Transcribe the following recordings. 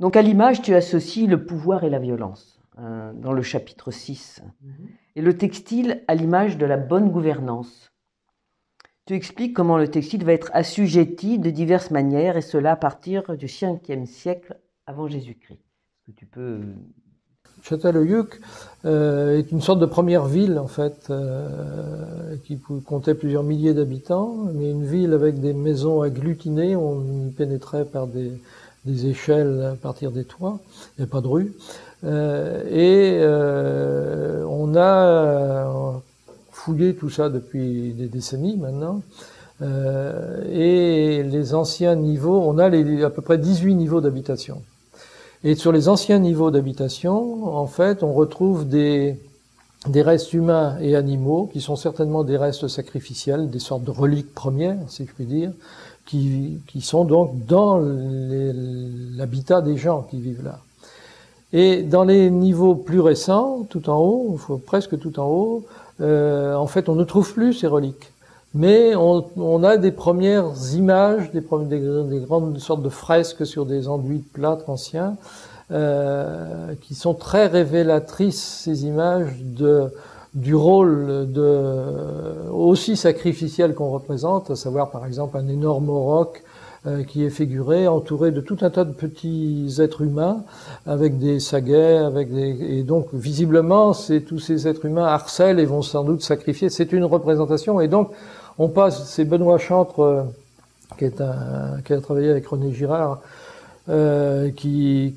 Donc à l'image, tu associes le pouvoir et la violence dans le chapitre 6. Et le textile à l'image de la bonne gouvernance. Tu expliques comment le textile va être assujetti de diverses manières, et cela à partir du 5e siècle avant Jésus-Christ. Est-ce que tu peux... Châtellerault est une sorte de première ville, en fait, qui comptait plusieurs milliers d'habitants, mais une ville avec des maisons agglutinées. On y pénétrait par des échelles à partir des toits, il n'y a pas de rue. On a fouillé tout ça depuis des décennies maintenant. Et les anciens niveaux, on a à peu près 18 niveaux d'habitation. Et sur les anciens niveaux d'habitation, en fait, on retrouve des restes humains et animaux qui sont certainement des restes sacrificiels, des sortes de reliques premières, si je puis dire, qui sont donc dans l'habitat des gens qui vivent là. Et dans les niveaux plus récents, tout en haut, presque tout en haut, en fait, on ne trouve plus ces reliques. Mais on a des premières images, des grandes sortes de fresques sur des enduits de plâtre anciens, qui sont très révélatrices, ces images du rôle aussi sacrificiel qu'on représente, à savoir par exemple un énorme auroch qui est figuré, entouré de tout un tas de petits êtres humains, avec des saguets, et donc visiblement tous ces êtres humains harcèlent et vont sans doute sacrifier. C'est une représentation, et donc c'est Benoît Chantre, qui a travaillé avec René Girard, qui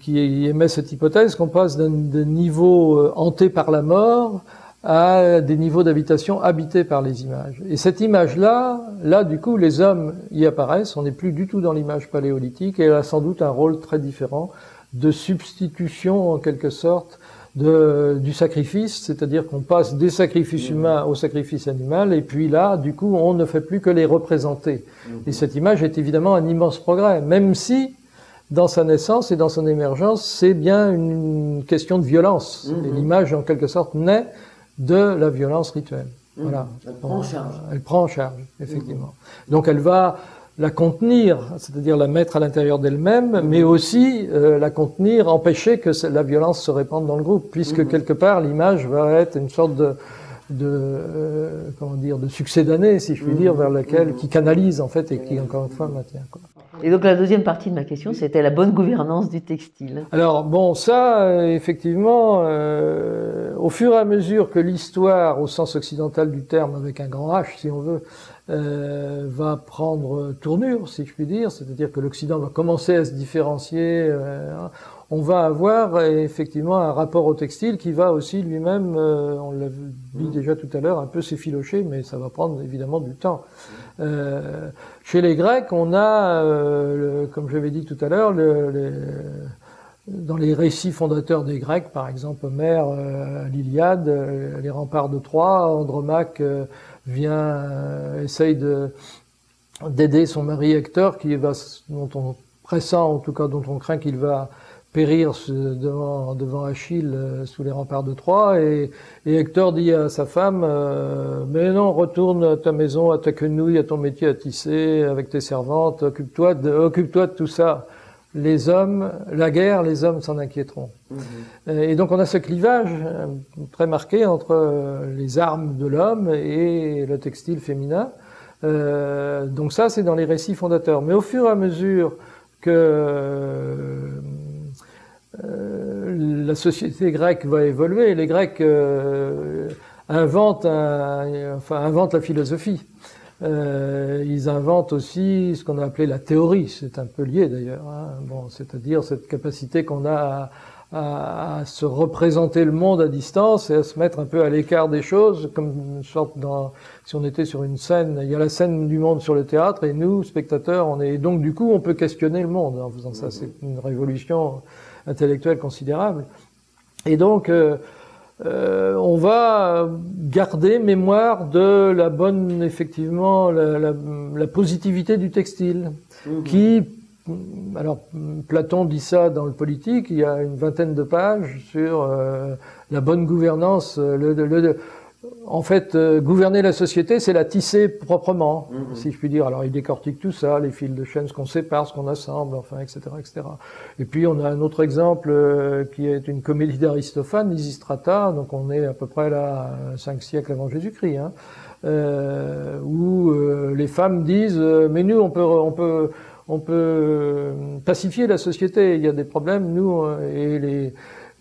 émet cette hypothèse qu'on passe d'un niveau hanté par la mort à des niveaux d'habitation habités par les images. Et cette image-là, du coup, les hommes y apparaissent, on n'est plus du tout dans l'image paléolithique, et elle a sans doute un rôle très différent de substitution, en quelque sorte, du sacrifice, c'est-à-dire qu'on passe des sacrifices humains au sacrifice animal, et puis là, du coup, on ne fait plus que les représenter. Et cette image est évidemment un immense progrès, même si, dans sa naissance et dans son émergence, c'est bien une question de violence. Et l'image, en quelque sorte, naît de la violence rituelle. Voilà. Elle prend en charge. Elle prend en charge, effectivement. Donc elle va la contenir, c'est-à-dire la mettre à l'intérieur d'elle-même, mais aussi la contenir, empêcher que la violence se répande dans le groupe, puisque quelque part l'image va être une sorte de succédané, si je puis dire, vers laquelle, qui canalise en fait et qui encore une fois maintient, quoi. Et donc la deuxième partie de ma question, c'était la bonne gouvernance du textile. Alors bon, ça, effectivement, au fur et à mesure que l'histoire, au sens occidental du terme, avec un grand H si on veut, va prendre tournure, si je puis dire, c'est-à-dire que l'Occident va commencer à se différencier, on va avoir effectivement un rapport au textile qui va aussi lui-même, on l'a dit déjà tout à l'heure, un peu s'effilocher, mais ça va prendre évidemment du temps. Chez les Grecs, on a, comme j'avais dit tout à l'heure, dans les récits fondateurs des Grecs, par exemple Homère, l'Iliade, les remparts de Troie, Andromaque essaye d'aider son mari Hector, dont on pressent, en tout cas dont on craint qu'il va périr devant Achille sous les remparts de Troie, et Hector dit à sa femme mais non, retourne à ta maison, à ta quenouille, à ton métier à tisser, avec tes servantes, occupe-toi de tout ça. Les hommes, la guerre, les hommes s'en inquiéteront. Et donc on a ce clivage très marqué entre les armes de l'homme et le textile féminin. Donc ça, c'est dans les récits fondateurs. Mais au fur et à mesure que la société grecque va évoluer, les Grecs inventent la philosophie. Ils inventent aussi ce qu'on a appelé la théorie, c'est un peu lié d'ailleurs, hein. Bon, c'est-à-dire cette capacité qu'on a à se représenter le monde à distance et à se mettre un peu à l'écart des choses, comme une sorte si on était sur une scène, il y a la scène du monde sur le théâtre et nous, spectateurs, donc du coup on peut questionner le monde en faisant ça, c'est une révolution intellectuelle considérable. Et donc on va garder mémoire de la bonne, effectivement, la positivité du textile, qui, alors Platon dit ça dans le Politique, il y a une vingtaine de pages sur la bonne gouvernance. en fait, gouverner la société, c'est la tisser proprement, si je puis dire. Alors, il décortique tout ça, les fils de chaîne, ce qu'on sépare, ce qu'on assemble, enfin, etc., etc. Et puis, on a un autre exemple qui est une comédie d'Aristophane, Lysistrata, donc on est à peu près là, 5 siècles avant Jésus-Christ, hein, où les femmes disent mais nous, on peut pacifier la société. Il y a des problèmes, nous, et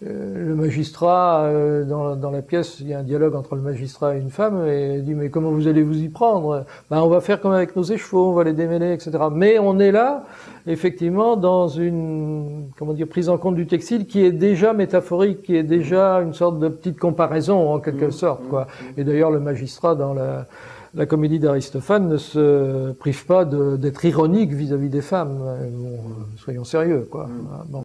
le magistrat, dans la pièce, il y a un dialogue entre le magistrat et une femme, et il dit, mais comment vous allez vous y prendre? Ben, on va faire comme avec nos échevaux, on va les démêler, etc. Mais on est là, effectivement, dans une, comment dire, prise en compte du textile qui est déjà métaphorique, qui est déjà une sorte de petite comparaison, en quelque sorte, quoi. Et d'ailleurs, le magistrat, dans la comédie d'Aristophane ne se prive pas d'être ironique vis-à-vis des femmes. Bon, soyons sérieux, quoi. Bon.